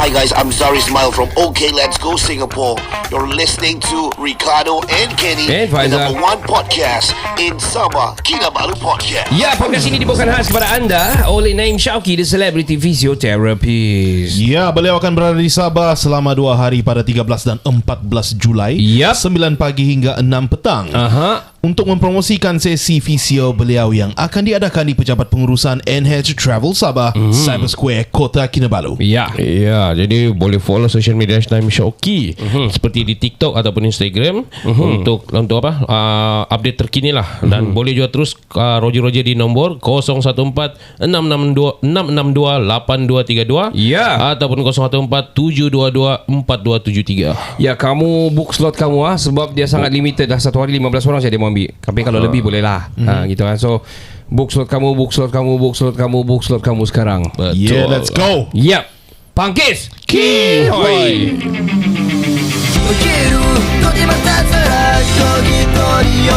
Hi guys, I'm Zari Ismail from OK Let's Go Singapore. You're listening to Ricardo and Kenny, And the Faizal. number one podcast in Sabah, Kinabalu Podcast. Ya, podcast ini dibawakan khas kepada anda oleh Naim Syauqi, the celebrity physiotherapist. Ya, beliau akan berada di Sabah selama 2 hari pada 13 dan 14 Julai, Yap. 9 pagi hingga 6 petang. Aha. Untuk mempromosikan sesi fisio beliau yang akan diadakan di Pejabat Pengurusan NH Travel Sabah, Cyber Square, Kota Kinabalu. Ya. Ya, jadi boleh follow social media Naim Syauqi seperti di TikTok ataupun Instagram untuk apa? Update terkini lah. Dan boleh juga terus Roger di nombor 014 662 8232 Ya. ataupun 014 722 4273. Ya, kamu book slot kamu sebab dia sangat limited dah. Satu hari 15 orang saja dia mau ambil. Tapi kalau lebih boleh lah. Gitu kan. So book slot kamu sekarang. Yeah, let's go. Yap. Pangkis Kihoy. 溶ける閉じまった空一人よ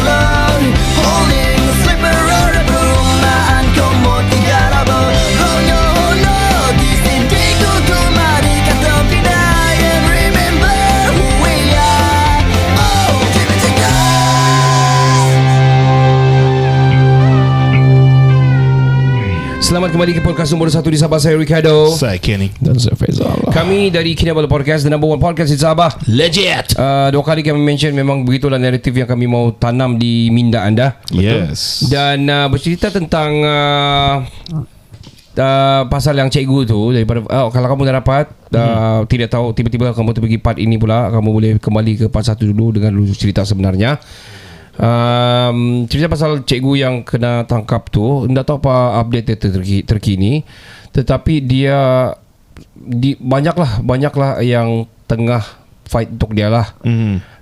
Holding the slipper of the broom Mahan kau mau digarap Ronyong no Disini ku kembali kata pindah And remember who we are Oh, give it to God. Selamat kembali ke podcast nombor 1 di Sabah. Saya Ricardo. Saya Kenny. Dan saya Faizal. Kami dari Kinabalu Podcast, the number one podcast di Sabah. Legit. 2 kali kami mention memang begitulah naratif yang kami mau tanam di minda anda. Yes. Dan bercerita tentang pasal yang cikgu tu daripada kalau kamu dah dapat tidak tahu tiba-tiba kamu terpergi part ini pula, kamu boleh kembali ke part 1 dulu dengan dulu cerita sebenarnya. Cerita pasal cikgu yang kena tangkap tu, tak tahu apa update terkini, tetapi dia banyaklah yang tengah fight untuk dia lah.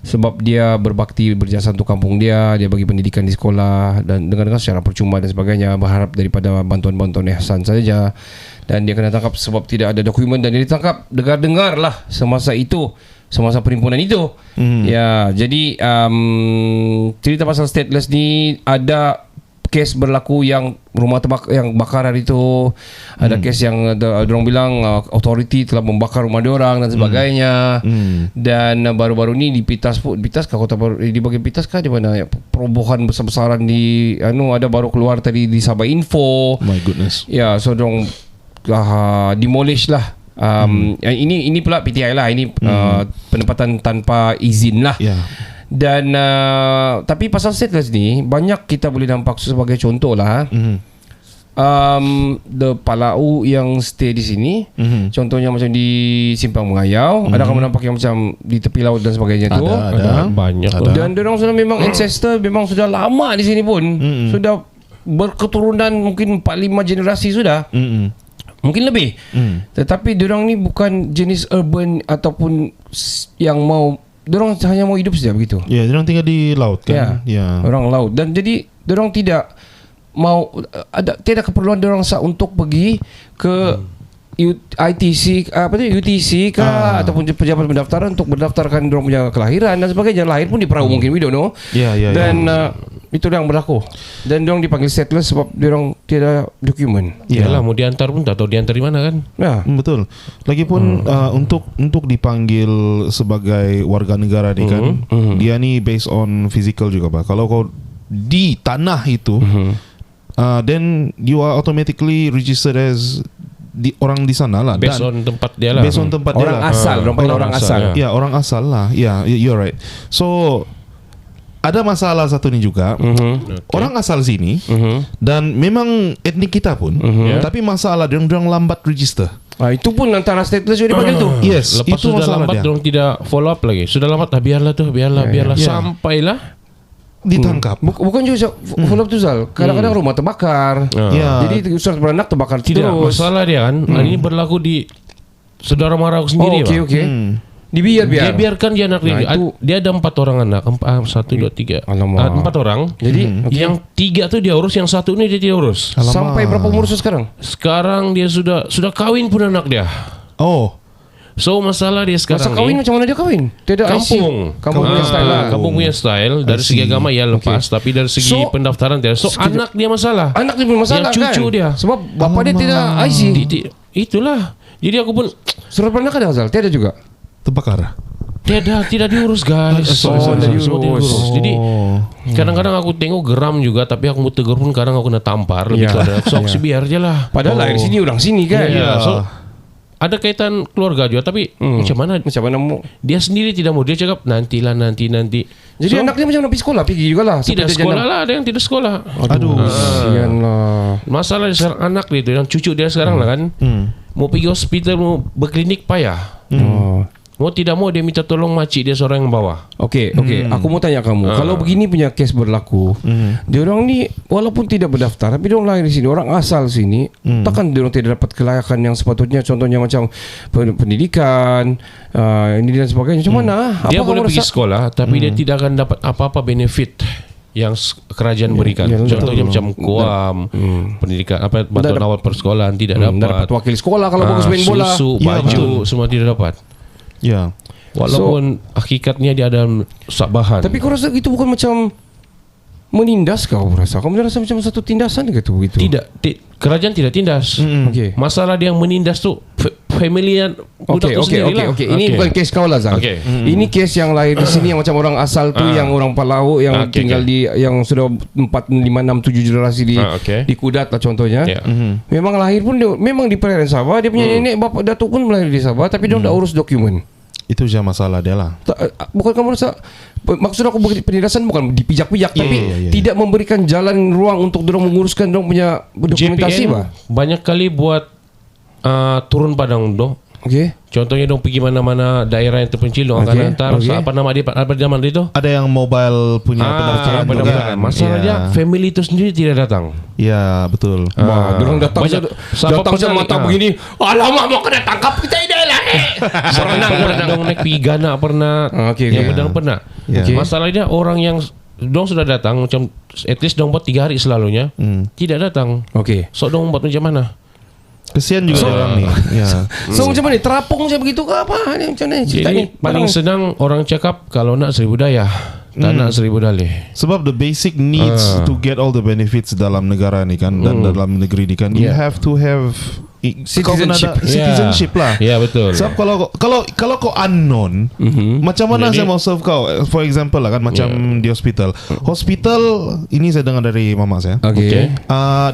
Sebab dia berbakti berjasa untuk kampung dia bagi pendidikan di sekolah dan dengan secara percuma dan sebagainya, berharap daripada bantuan-bantuan ihsan saja. Dan dia kena tangkap sebab tidak ada dokumen dan dia ditangkap dengar-dengar lah semasa perhimpunan itu. Ya, jadi cerita pasal stateless ni ada kes berlaku yang rumah yang bakar hari itu. Ada kes yang orang bilang authority telah membakar rumah diorang dan sebagainya. Dan baru-baru ni di Pitas kah Kota Baru, di bagian Pitas kah di mana perobohan besar-besaran di ada baru keluar tadi di Sabah Info. My goodness. Ya, so dorang demolish lah. Ini pula PTI lah. Ini penempatan tanpa izin lah. Yeah. Dan tapi pasal stateless ni banyak kita boleh nampak sebagai contoh lah. The Palau yang stay di sini, contohnya macam di Simpang Mengayau, ada kamu nampak yang macam di tepi laut dan sebagainya tu. Ada banyak Ada. Dan diorang sudah memang ancestor, memang sudah lama di sini pun. Sudah berketurunan mungkin 4-5 generasi sudah. Mungkin lebih. Tetapi diorang ni bukan jenis urban ataupun yang mau, diorang hanya mau hidup saja begitu. Ya, dia orang tinggal di laut kan. Ya. Orang laut. Dan jadi diorang tidak mau tidak keperluan diorang untuk pergi ke UTC ataupun pejabat pendaftaran untuk mendaftarkan diorang punya kelahiran dan sebagainya. Lahir pun di perahu mungkin, we don't know. Ya. Dan itu yang berlaku. Dan diorang dipanggil stateless sebab diorang tidak dokumen. Yalah, mau diantar pun tak tahu diantar di mana kan. Ya. Betul. Lagipun untuk dipanggil sebagai warga negara ni kan, dia ni based on physical juga Pak. Kalau kau di tanah itu, then you are automatically registered as orang di sana lah. Based on tempat dia lah. Based on tempat dia Orang lah. asal, orang asal. Ya, orang asal lah. Ya, you're right. So ada masalah satu ni juga. Orang asal sini dan memang etnik kita pun, tapi masalah dia orang lambat register. Itu pun antara stateless juga dipanggil tu. Yes, Lepas itu sudah masalah lambat dia. dorang tidak follow up lagi. Sudah lambat biarlah Ya. sampailah Ditangkap. Bukan juga follow up tu Zal. Kadang-kadang rumah terbakar. Ya. Jadi surat beranak terbakar Tidak, terus. masalah dia kan ini berlaku di saudara mara aku sendiri. Okey. Dia biarkan dia anak dia. itu- Dia ada 4 orang anak. 1, 2, 3. Alamak. 4 orang. Jadi Yang 3 tu dia urus, yang 1 ni dia tidak urus. Alamak. sampai berapa umur sekarang? Sekarang dia sudah kawin pun anak dia. Oh. So masalah dia sekarang Masa kahwin ni macam mana dia kahwin? Dia ada kampung. Kampung punya style lah. Kampung punya style. Dari segi agama ya lepas, tapi dari segi So, pendaftaran dia. So anak dia masalah. Anak dia bermasalah Yang cucu kan? dia. Sebab bapa dia tidak IC. Itulah. Jadi aku pun Surat pernikahan ada Azal? Tiada juga. Terbakar. tidak diurus guys. sorry. Semua diurus. Jadi kadang-kadang aku tengok geram juga, tapi aku mau tegur pun kadang aku kena tampar lebih Ya. ke sok biar aja lah. Padahal lahir sini orang sini kan. Iya, so ada kaitan keluarga juga, tapi macam mana Macam mana mau? dia sendiri tidak mau, dia cakap nanti. Jadi anaknya macam nak pergi sekolah, pergi juga lah. Tidak sekolah lah, ada yang tidak sekolah. Aduh, kasihan lah. Masalah sekarang anak dia itu, yang cucu dia sekarang lah kan, mau pergi hospital, mau berklinik payah. Mau tidak mau dia minta tolong makcik dia seorang yang bawa. Okey. Aku mau tanya kamu, kalau begini punya kes berlaku, dia orang ni walaupun tidak berdaftar, tapi dia orang lahir di sini, orang asal sini, takkan dia orang tidak dapat kelayakan yang sepatutnya, contohnya macam pendidikan, ini dan sebagainya. Macam mana? Dia Apa boleh kamu pergi rasa? sekolah, tapi dia tidak akan dapat apa-apa benefit yang kerajaan berikan. Contohnya macam KUAM, pendidikan apa bantuan awal persekolahan tidak Tak dapat. dapat wakil sekolah kalau bagus main bola. Susu, Ya, baju semua tidak dapat. Ya. Walaupun hakikatnya dia ada sabahan. Tapi kau rasa itu bukan macam menindas kau rasa? Kau rasa macam satu tindasan ke tu gitu? Kerajaan tidak tindas. Okey. Masalah dia yang menindas tu family yang budak tu sendiri lah. Okey. Ini bukan kes kau lah Zal. Okey. Ini kes yang lahir di sini yang macam orang asal tu, yang orang Palau yang Okey, tinggal di yang sudah 4, 5, 6, 7 generasi okey. di Kudat lah contohnya. Ya. Memang lahir pun dia, memang di perairan Sabah, dia punya nenek bapak datuk pun lahir di Sabah, tapi dia tak urus dokumen. Itu je masalah dia lah. Bukan kamu rasa maksud aku penindasan bukan dipijak-pijak, tapi tidak memberikan jalan ruang untuk dorang menguruskan dorang punya dokumentasi JPN bah. banyak kali buat turun padang dong. Okey. Contohnya dong pergi mana-mana daerah yang terpencil dong akan Okey, hantar okey. apa nama zaman itu? Ada yang mobile punya pendaftaran juga pendaftaran. kan? Masalahnya Ya. family itu sendiri tidak datang. Ya, betul. Wah, dorang datang banyak- siapa datang pernah mata ni? begini. Alamak, mau kena tangkap kita ini lah. Pernah dong naik pergi Ghana pernah. Okey, Yang okey. pedang pernah. Ya. Okey. Masalahnya orang yang dong sudah datang macam at least dong buat 3 hari selalunya tidak datang. Okey. So dong buat macam mana? Kesian juga orang ni. Ya. So macam mana? Terapung macam begitu ke apa? Ni macam mana cerita Jadi ni? paling senang orang cakap kalau nak 1000 dayah, tak nak 1000 dalih. Sebab the basic needs to get all the benefits dalam negara ni kan, dan dalam negeri ni kan, you Yeah. have to have Citizenship. citizenship lah. Ya, betul. Sebab kalau kau unknown, macam mana Jadi- saya mau serve kau? For example lah kan, macam di hospital. Hospital ini saya dengar dari mama saya. Okey.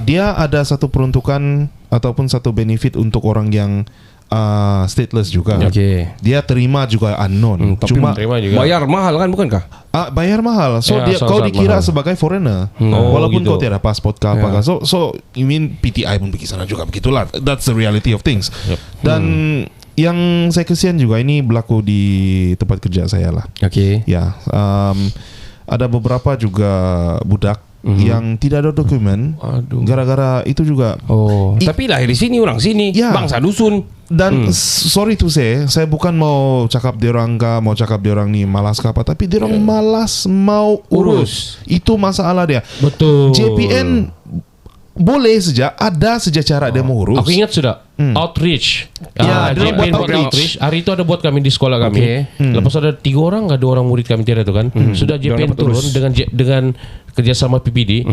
Dia ada satu peruntukan ataupun satu benefit untuk orang yang stateless juga. Okey. Dia terima juga unknown. Tapi Cuma terima juga. bayar mahal kan, bukankah? bayar mahal. So Ya, kau sangat dikira mahal. sebagai foreigner. Oh, Walaupun gitu. kau tiada pasport ke apa kan. So you mean PTI pun pergi sana juga, begitulah. That's the reality of things. Yep. Dan yang saya kesian juga ini berlaku di tempat kerja saya lah. Okey. Ya, ada beberapa juga budak yang tidak ada dokumen. Aduh. Gara-gara itu juga. Oh, tapi lahir di sini, orang sini, Ya. bangsa dusun. Dan sorry to say, saya bukan mau cakap diorang mau cakap diorang ni malas ke apa, tapi diorang malas mau urus. Itu masalah dia. Betul. JPN boleh saja, ada saja cara dia mau urus. Aku ingat sudah outreach. Ya, dia JPN buat buat outreach. Hari itu ada buat kami di sekolah kami. Okey. Lepas ada 3 orang, ada orang murid kami tiada tu kan. Sudah JPN dapat turun urus. dengan kerjasama PPD.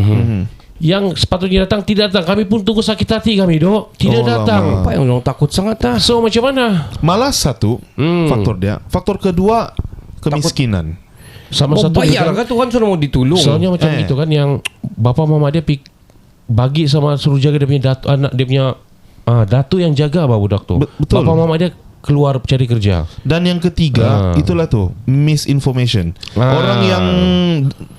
Yang sepatutnya datang tidak datang. Kami pun tunggu sakit hati kami dok. Tidak Oh, datang. lama. Apa yang orang takut sangat dah? So macam mana? Malas satu faktor dia. Faktor kedua, kemiskinan. Sama Oh, satu bayar juga- kan Tuhan sudah mau ditolong. Soalnya macam itu kan yang bapa mama dia bagi sama suruh jaga dia punya datu, anak dia punya datu yang jaga budak tu. Betul. Bapa mama dia keluar cari kerja. Dan yang ketiga, itulah tuh misinformation. Orang yang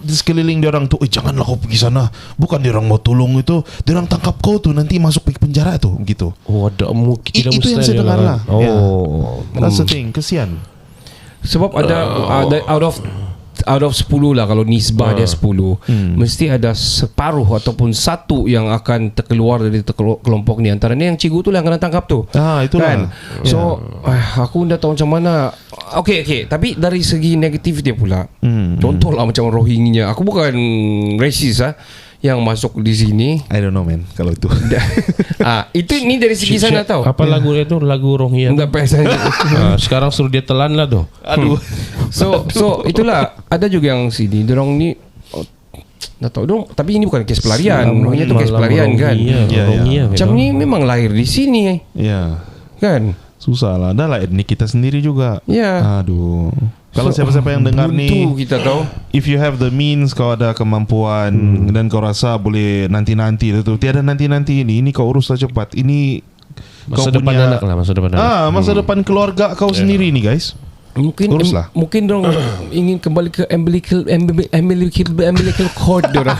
di sekeliling dia orang tuh, janganlah kau pergi sana. Bukan dia orang mau tolong itu, dia orang tangkap kau tuh nanti masuk pergi penjara tuh, gitu. Oh, ada tidak Itu yang mustahil saya dengar kan? lah. Oh. That's the thing, kesian. Sebab ada out of 10 lah, kalau nisbah dia 10, mesti ada separuh ataupun satu yang akan terkeluar dari kelompok ni. Antaranya yang cikgu tu lah yang kena tangkap tu. Itulah. Kan? So aku dah tahu macam mana. Okey, tapi dari segi negatif dia pula, contohlah macam Rohingya. Aku bukan racist yang masuk di sini. I don't know man kalau itu. Itu ni dari segi sana tahu. Apa lagu dia tu? Lagu Rohingya. Enggak pesan. Sekarang suruh dia telan lah tu. Aduh. So itulah, ada juga yang sini dorang ni tak tahu dong, tapi ini bukan kes pelarian. Rohingya tu kes pelarian kan. Ya, ya. Rohingya. Macam ni memang lahir di sini. Ya. Kan? Susah lah. Dah lah etnik kita sendiri juga. Ya. Aduh. Kalau siapa-siapa yang dengar buntu ni, kita tahu. if you have the means, kau ada kemampuan dan kau rasa boleh nanti-nanti tu, tiada nanti-nanti ini kau urus lah cepat. Ini Masa kau depan punya anak lah, masa depan anak. masa depan keluarga kau sendiri ni guys. Uruslah. Mungkin dong ingin kembali ke umbilical cord dorang.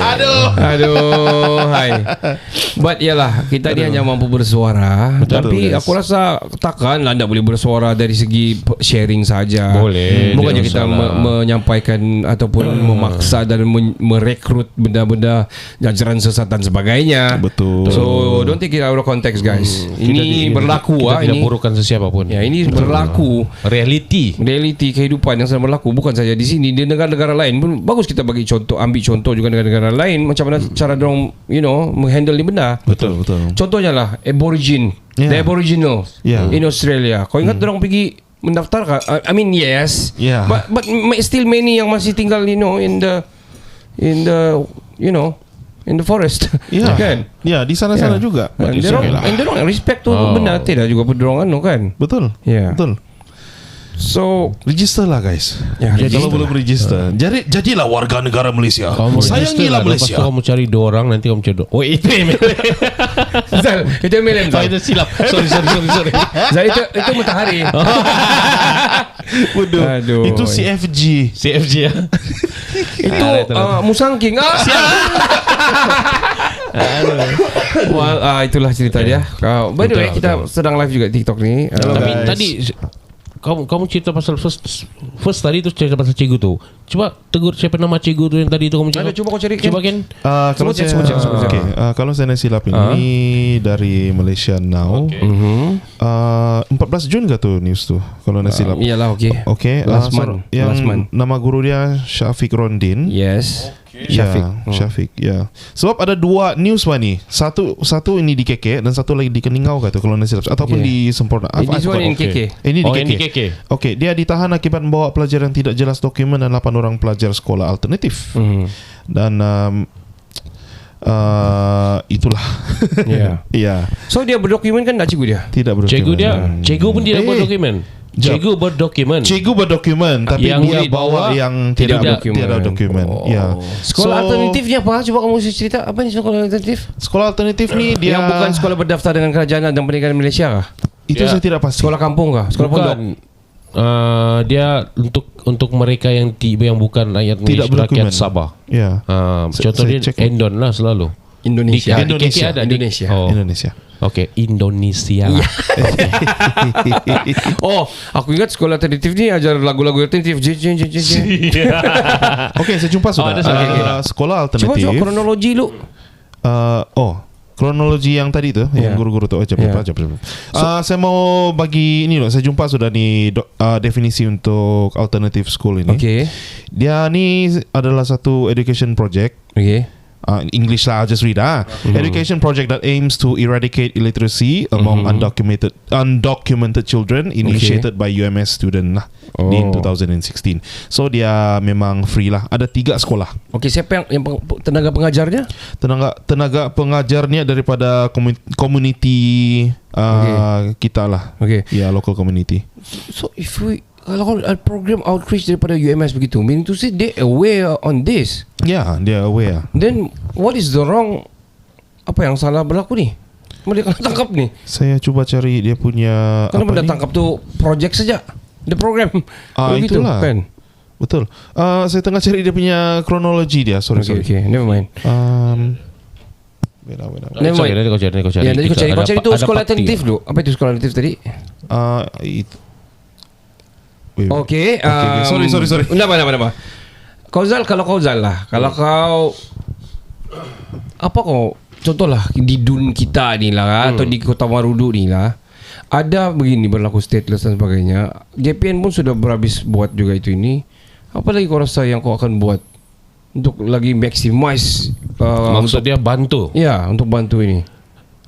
Aduh, hai. But yalah, kita ni hanya mampu bersuara. Tapi yes. aku rasa takkanlah anda boleh bersuara dari segi sharing saja. Boleh, Bukannya tidak kita masalah. menyampaikan ataupun memaksa dan merekrut benda-benda ajaran sesat dan sebagainya. Betul. So don't take it out of context guys. Ini berlaku kita tidak ini. burukkan sesiapa pun. Ya, ini berlaku. Reality. Realiti kehidupan yang sedang berlaku bukan saja di sini, di negara-negara lain pun bagus kita bagi contoh, ambil contoh juga negara-negara lain macam mana cara dorang menghandle ni benda. Betul. Contohnya lah Aborigine, the Aboriginal in Australia. Kau ingat dorang pergi mendaftar? I mean yes. Yeah. But still many yang masih tinggal in the in the forest. Ya. Kan? Ya, di sana-sana juga. And dorang respect tu benda tidak juga pedorang kan. Betul. Ya. Betul. So Register lah guys. Ya, Kalau belum register, jadilah warga negara Malaysia. Kamu Sayangilah Lepas Malaysia. tu kamu cari 2 orang, nanti kamu cari 2. Oh itu MLM. Zal, itu MLM Zal. Itu silap. Sorry. Zal itu matahari. Bodoh. Aduh. Itu CFG. CFG ya. Itu Musangking. Itulah cerita dia. By the way, kita sedang live juga TikTok ni. Tapi guys. tadi kamu cerita pasal first tadi tu cerita pasal cikgu tu. Coba tegur siapa nama cikgu tu yang tadi tu kamu cerita. Ada, cuba kau cari, Ken. Coba Ken. Kalau Sebut, saya sebut. okay, kalau saya nak silap ini dari Malaysia Now. 14 Jun ke tu news tu? Kalau nak silap. Iyalah, okey. Okay, Last month. yang Last month. nama guru dia Syafiq Rondin. Yes. Syafiq. Ya. Sebab ada 2 news ni. Satu ini di KK dan satu lagi di Keningau kata kalau nak silap ataupun di Semporna. This one in KK. Ini di Ini KK. KK. Okey, dia ditahan akibat membawa pelajar yang tidak jelas dokumen dan 8 orang pelajar sekolah alternatif. Dan itulah. Ya. Ya. So dia berdokumen kan tak cikgu dia? Tidak berdokumen. Cikgu pun tidak buat dokumen. Cikgu berdokumen. Cikgu berdokumen tapi Yang dia murid bawa bawa yang tidak tidak dokumen. Ya. Sekolah alternatif ni apa? Cuba kamu cerita apa ni sekolah alternatif? Sekolah alternatif ni dia Yang bukan sekolah berdaftar dengan kerajaan dan pendidikan Malaysia kah? itu Ya. saya tidak pasti. Sekolah kampung kah? Sekolah pondok? Bukan. Dia untuk mereka yang bukan rakyat Tidak Malaysia, rakyat berdokumen. Sabah. Ya. Contoh saya dia cek. Endon lah selalu. Indonesia. Di KK ada di- Indonesia. Oh. Indonesia. Okey, Indonesia lah. Oh, aku ingat sekolah alternatif ni ajar lagu-lagu alternatif. Okey, saya jumpa sudah. ada satu. Sekolah Cuba alternatif. kronologi lu. Kronologi yang tadi tu, yang guru-guru tu. Cepat. Saya mau bagi ini loh. Saya jumpa sudah ni definisi untuk alternative school ini. Okay. Dia ni adalah satu education project. Okay. English lah, I'll just read. Education project that aims to eradicate illiteracy among undocumented children, initiated by UMS student lah in 2016. So dia memang free lah. Ada 3 sekolah. Okay, siapa yang tenaga pengajarnya? Tenaga pengajarnya daripada community kita lah. Okay. Ya, local community. So if kalau program outreach daripada UMS begitu, meaning to say they aware on this. Ya, dia aware. Then what is the wrong? Apa yang salah berlaku ni? Mereka tangkap ni. Saya cuba cari dia punya Kenapa apa dah ni? tangkap tu projek saja? The program. Begitu, itulah. kan? Betul. Saya tengah cari dia punya kronologi dia. Sorry. Okay, never mind. Wait. Never mind. Nanti kau cari. Ya, nanti kau cari. Kau cari tu Ada sekolah parti. alternatif dulu. Apa itu sekolah alternatif tadi? Okay. Sorry. Nama. Kalau kau Zal lah. Kalau kau apa kau contohlah di dun kita ni lah atau di Kota Marudu ni lah. Ada begini berlaku stateless dan sebagainya. JPN pun sudah berhabis buat juga itu ini. Apa lagi kau rasa yang kau akan buat untuk lagi maximize Maksud dia bantu. ya untuk bantu ini.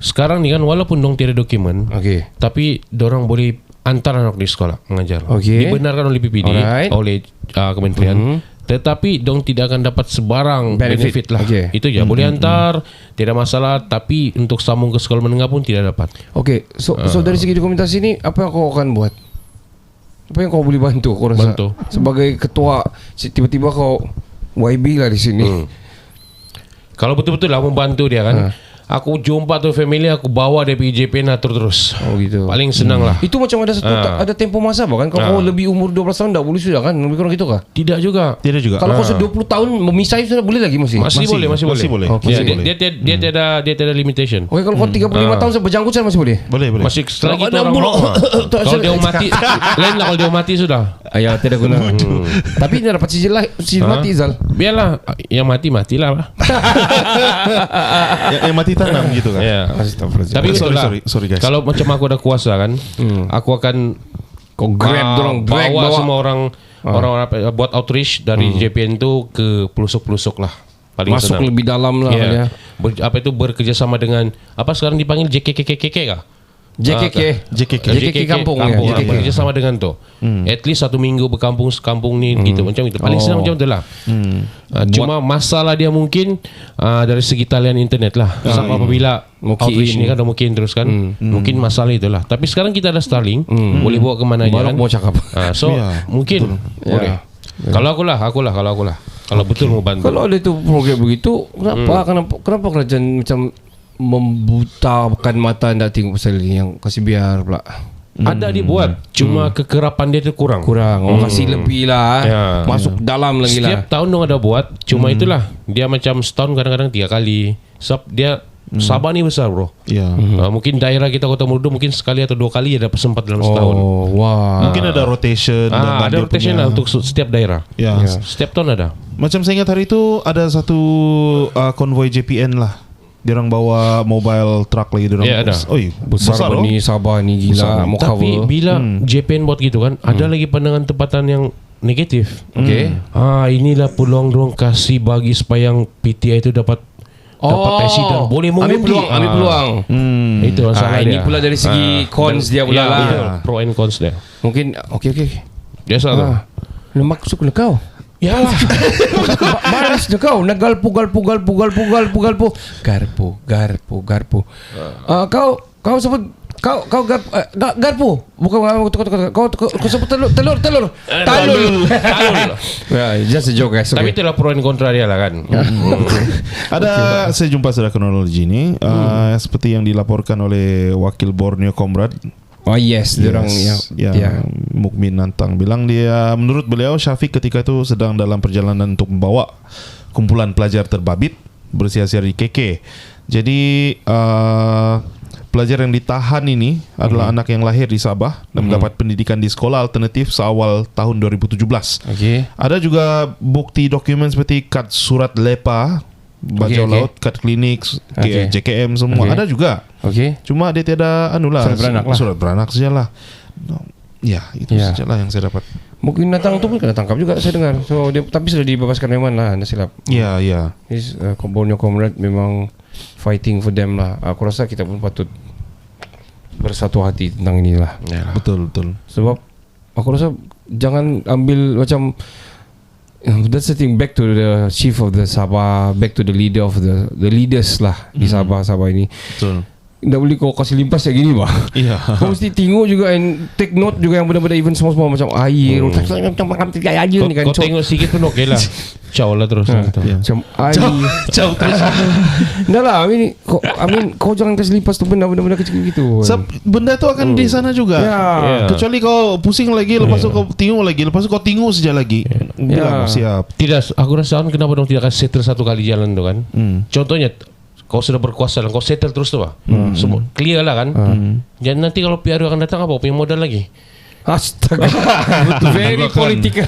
Sekarang ni kan walaupun dong tiada dokumen, Okay. tapi dorang boleh antar anak di sekolah mengajar. Okey. Dibenarkan oleh PPD, Alright. oleh kementerian. Tetapi dong tidak akan dapat sebarang benefit lah. Okey. Itu je boleh antar tidak masalah. Tapi untuk sambung ke sekolah menengah pun tidak dapat. Okay, so dari segi dokumentasi ni, apa yang kau akan buat? Apa yang kau boleh bantu? Kau rasa Bantu. sebagai ketua, tiba-tiba kau YB lah di sini. Kalau betul-betul lah membantu dia kan, aku jumpa tu family, aku bawa dia pergi JPN atur terus. Oh gitu. Paling senang lah. Itu macam ada satu ada tempo masa kan? Kalau kau lebih umur 12 tahun tak boleh sudah kan? Lebih kurang gitu kah? Tidak juga. Tidak juga. Kalau kau sudah 20 tahun memisah sudah boleh lagi masih. Masih boleh. Masih boleh. Okay. Ya, Masih boleh. dia tiada limitation. Okey, kalau kau 35 tahun berjanggut sana masih boleh. Boleh. Masih setelah Kalau itu ada orang bulu- mau. Kalau dia mati, lain lah kalau dia mati sudah. Ya tidak guna. Tapi dia dapat sijil mati Zal. Biarlah yang matilah lah. Yang mati tanam gitu kan. Ya. Astagfirullahaladzim. Tapi betul lah. sorry guys. Kalau macam aku ada kuasa kan, aku akan Kau grab dorang, drag bawa bawa. semua orang buat outreach dari JPN tu ke pelosok-pelosok lah. Paling Masuk senang. lebih dalam lah Ya. ya. Apa itu bekerjasama dengan apa sekarang dipanggil JKKKK kah? JKK kampung ya. JKK. Bekerjasama dengan tu. At least 1 minggu berkampung ni gitu macam itu. Paling senang macam tu lah. Cuma masalah dia mungkin dari segi talian internet lah. Sampai apabila outreach ni kan dah mungkin terus kan. Mungkin masalah itulah. Tapi sekarang kita ada Starlink, boleh bawa ke mana aja Baru kan. mau cakap. So mungkin boleh. Kalau aku lah. Kalau betul mau bantu. Kalau ada itu program begitu, kenapa kerajaan macam membutakan mata nak tengok pasal ini yang kasih biar pula? Ada dibuat, cuma kekerapan dia tu kurang. Kasih lebih lah. Ya. Masuk dalam lagi Setiap lah. tahun dong ada buat, cuma itulah dia macam setahun kadang-kadang 3 kali. Sebab dia Sabah ni besar bro. Ya. Mungkin daerah kita Kota Marudu mungkin sekali atau 2 kali ada sempat dalam setahun. Oh, wah. Mungkin ada rotation dan Ada dia rotation punya- lah untuk setiap daerah. Ya. Setiap tahun ada. Macam saya ingat hari itu ada satu konvoi JPN lah. Diorang bawa mobile truck lagi diorang. Ya, ada. Oi, Besar loh. ni Sabah ni gila. Mau Tapi cover. bila JPN buat gitu kan, ada lagi pandangan tempatan yang negatif. Okay. Inilah peluang dorang kasih bagi supaya yang PTI itu dapat presiden. Boleh mengundi. Ambil peluang. Itu masalah Ini dia. pula dari segi cons dia pula lah. betul. Pro and cons dia. Mungkin okey. Biasa tu. Lemak masuk ke kau. Yalah. Malas je kau nak galpu. Kau sebut kau garpu. Bukan kau sebut telur. Talul. Ya, just a joke guys. Tapi Okay. itulah pro and kontra dia lah kan. Ada saya jumpa secara kronologi ni seperti yang dilaporkan oleh wakil Borneo Comrade. Oh yes, diorang yang Mukmin Nantang bilang dia menurut beliau Syafiq ketika itu sedang dalam perjalanan untuk membawa kumpulan pelajar terbabit bersiar-siar di KK. Jadi pelajar yang ditahan ini adalah anak yang lahir di Sabah dan mendapat pendidikan di sekolah alternatif seawal tahun 2017. Okay. Ada juga bukti dokumen seperti kad surat LEPA, bajau laut, kad klinik, JKM semua ada juga. Okay. Cuma dia tiada surat beranak sajalah. Ya, itu sajalah yang saya dapat. Mungkin datang tu pun kena tangkap juga saya dengar. So dia tapi sudah dibebaskan memang lah, anda silap. Ya. This Borneo Comrade memang fighting for them lah. Aku rasa kita pun patut bersatu hati tentang inilah. Betul. Sebab aku rasa jangan ambil macam that's the thing, back to the chief of the Sabah, back to the leader of the leaders lah di Sabah ini. Betul. Tak boleh kau kasih limpas kayak gini bah. Iya. Kau mesti tengok juga and take note juga yang benda-benda even small macam air, macam makan tiga aja ni kan. Kau tengok sikit pun okey lah. Ciao lah terus. Macam air. Jauh terus. Dah lah, kau jangan kasih limpas tu benda-benda kecil gitu. Benda tu akan di sana juga. Kecuali kau pusing lagi, lepas tu kau tengok lagi, lepas tu kau tengok saja lagi. Bilang siap. Tidak, aku rasa kenapa dong tidak kasih settle satu kali jalan tu kan. Contohnya kau sudah berkuasa dan kau settle terus tu bah. Semua clear lah kan. Jadi nanti kalau PRU akan datang apa punya modal lagi. Astaga. Very political.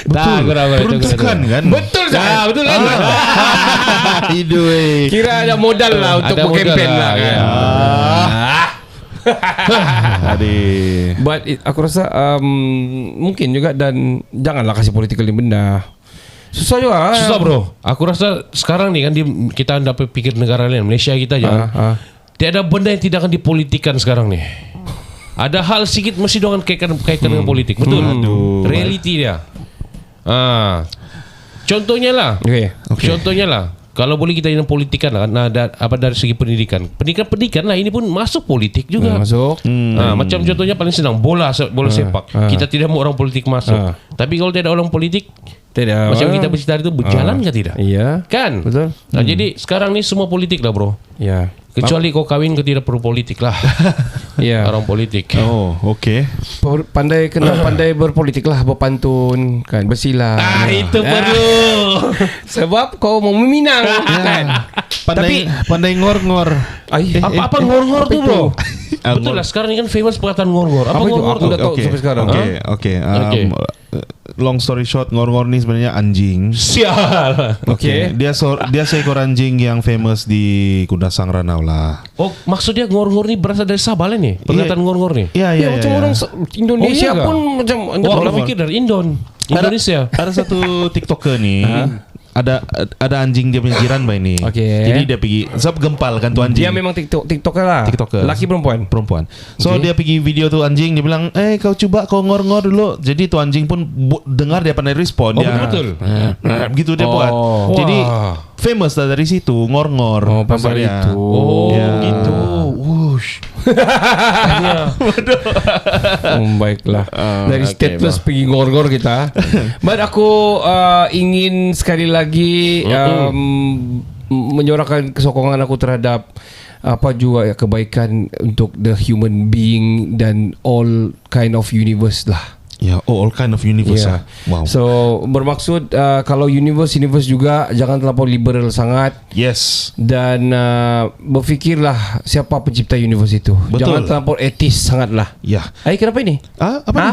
Peruntukan kan. Betul sah. Betul kan. Hidup. Kira ada modal lah untuk berkempen lah kan. But aku rasa mungkin juga dan janganlah kasih political ni benda. Susah juga. Susah bro. Aku rasa sekarang ni kan kita dapat pikir negara lain, Malaysia kita aja. Tiada benda yang tidak akan dipolitikan sekarang ni. Ada hal sedikit mesti dengan kaitkan dengan politik. Betul. Reality dia. Contohnya lah. Okay. Contohnya lah. Kalau boleh kita dalam politik kan, dari segi pendidikan lah, ini pun masuk politik juga. Masuk. Macam contohnya paling senang bola sepak. Kita tidak mau orang politik masuk. Tapi kalau tidak orang politik, Tidak. macam kita bercerita itu berjalan ke tidak? Iya. Kan? Betul. Nah, jadi sekarang ni semua politik lah bro. Ya. Kecuali kau kahwin, kau tidak perlu politik lah. Ya. Orang politik. Oh, okay. Pandai berpolitik lah, berpantun kan, bersilat. Itu perlu. Sebab kau mau meminang kan. Pandai ngor-ngor. Apa ngor-ngor tu bro? Betul ngor. lah, sekarang ni kan famous perkataan ngor-ngor. Apa Apa itu? ngor-ngor Aku tu? dah tahu sampai sekarang. Okay. Okay. Long story short, ngor-ngor ni sebenarnya anjing. Sial. Okay. Dia seekor anjing yang famous di Kundasang Ranau lah. Oh, maksud dia ngor-ngor ni berasal dari Sabah lah ni? Perkataan ngor-ngor ni? Iya. Macam orang Indonesia Oh, iya pun kah? macam Orang fikir dari Indonesia. Ada satu TikToker ni. Ada anjing dia punya jiran bay ni. Okay. Jadi dia pergi sebab gempal kan tu anjing. dia memang TikToker lah. TikToker. Laki perempuan. So dia pergi video tu anjing, dia bilang, kau coba kau ngor-ngor dulu. Jadi tu anjing pun dengar, dia pandai respon. Oh, dia, betul. Begitu dia buat. Jadi famous lah dari situ ngor-ngor. Oh, pasal namanya. itu. Oh, Ya. gitu. Wush. Baiklah. Dari stateless pergi ngor-ngor kita. But aku ingin sekali lagi menyuarakan kesokongan aku terhadap apa juga kebaikan untuk the human being dan all kind of universe lah. Ya, all kind of universe. Yeah. Wow. So bermaksud kalau universe juga jangan terlalu liberal sangat. Yes. Dan berfikirlah siapa pencipta universe itu. Betul. Jangan terlalu etis sangatlah. Ya. Kenapa ini? Apa ni?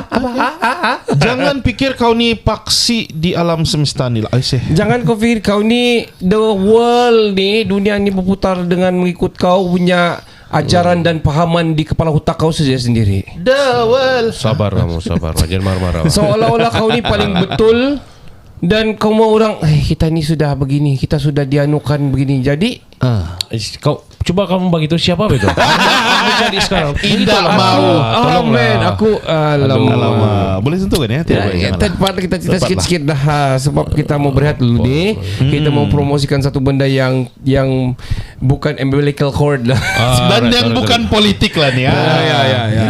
Jangan pikir kau ni paksi di alam semesta ni lah. Jangan kau fikir kau ni the world ni, dunia ni berputar dengan mengikut kau punya ajaran dan pahaman di kepala otak kau saja sendiri. The world. Sabar kamu, sabar. Jangan marah-marah. Seolah-olah kau ni paling betul dan kau mau orang kita ni sudah begini, kita sudah dianukan begini. Jadi Kau coba kamu bagi tahu siapa betul? Apa jadi sekarang? Tidak mau. Amen. Aku Alamak. Boleh sentuh kan ya? Tidak boleh. janganlah. Tempat kita cerita sikit-sikit dah sebab kita mau berehat dulu ni. Kita mau promosikan satu benda yang bukan umbilical cord lah. Dan yang bukan politik lah ni. Ya.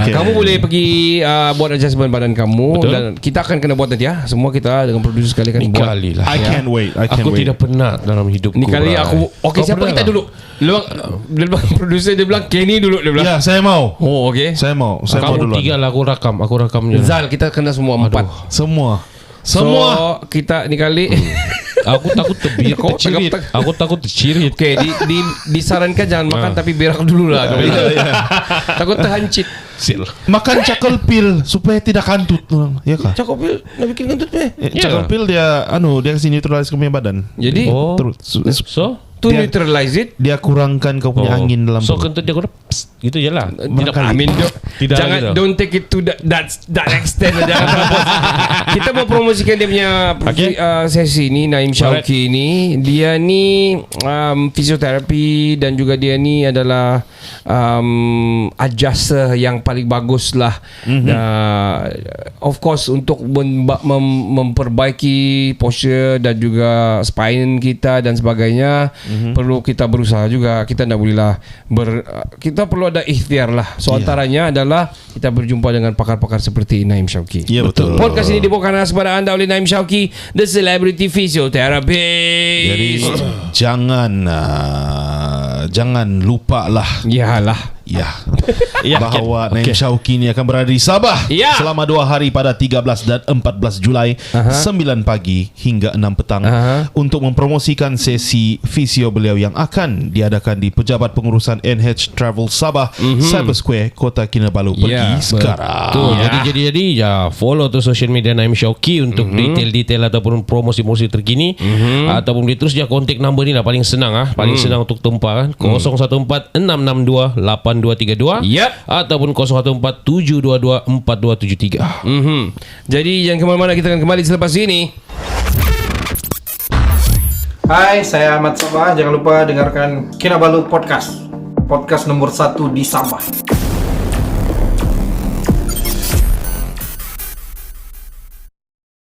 Okay. Kamu boleh pergi buat adjustment badan kamu. Betul. Dan kita akan kena buat nanti ya. Semua kita dengan produser sekali akan Ni buat. kali lah. I can't wait. Aku tidak pernah dalam hidupku. Ni kali Rai. aku okey, Kau siapa pernah kita tak? dulu? Dia bilang produser, dia bilang Kenny dulu, dia bilang. Ya, saya mau. Oh, okey. Saya mau Kamu duluan. tiga lah, aku rakam je. Zal, kita kena semua empat. Semua. So, kita ni kali Aku takut tercirit. Aku takut tercirit. okey, disarankan jangan makan tapi berak dulu lah. Takut terhancit. Makan cakal pil supaya tidak kantut. Ya kah? Cakap pil nak bikin kentut Cakal pil dia dia kasi neutralize kau punya badan. Jadi Oh. Terus So to dia- neutralize it. dia kurangkan kau punya angin dalam So perut. kentut dia aku dah gitu je lah. Tidak, amin. Tidak Jangan gitu. don't take it to that extent. Jangan terlalu. Kita mau promosikan dia punya Okay. sesi ni. Naim Syauqi ni, dia ni fisioterapi dan juga dia ni adalah adjuster yang paling bagus lah. Of course untuk memperbaiki posture dan juga spine kita dan sebagainya, perlu kita berusaha juga. Kita tak boleh lah kita perlu ada ikhtiar lah. So antaranya adalah kita berjumpa dengan pakar-pakar seperti Naim Syauqi. Ya, betul. Podcast ini dibawakan kepada anda oleh Naim Syauqi, the celebrity physiotherapist. Jadi jangan lupa lah bahawa Naim Syauqi ini akan berada di Sabah selama 2 hari pada 13 dan 14 Julai 9 pagi hingga 6 petang untuk mempromosikan sesi fisio beliau yang akan diadakan di Pejabat Pengurusan NH Travel Sabah, Cyber Square, Kota Kinabalu. Pergi sekarang. Tuh, jadi ya follow tu social media Naim Syauqi untuk detail-detail ataupun promosi-promosi terkini ataupun dia terus dia kontak number ni lah paling senang paling senang untuk tumpah 014 662 8232 ataupun 014 722 4273. Jadi jangan ke mana-mana, kita akan kembali selepas ini. Hai, saya Ahmad Sabah. Jangan lupa dengarkan Kinabalu Podcast. Podcast nomor 1 di Sabah.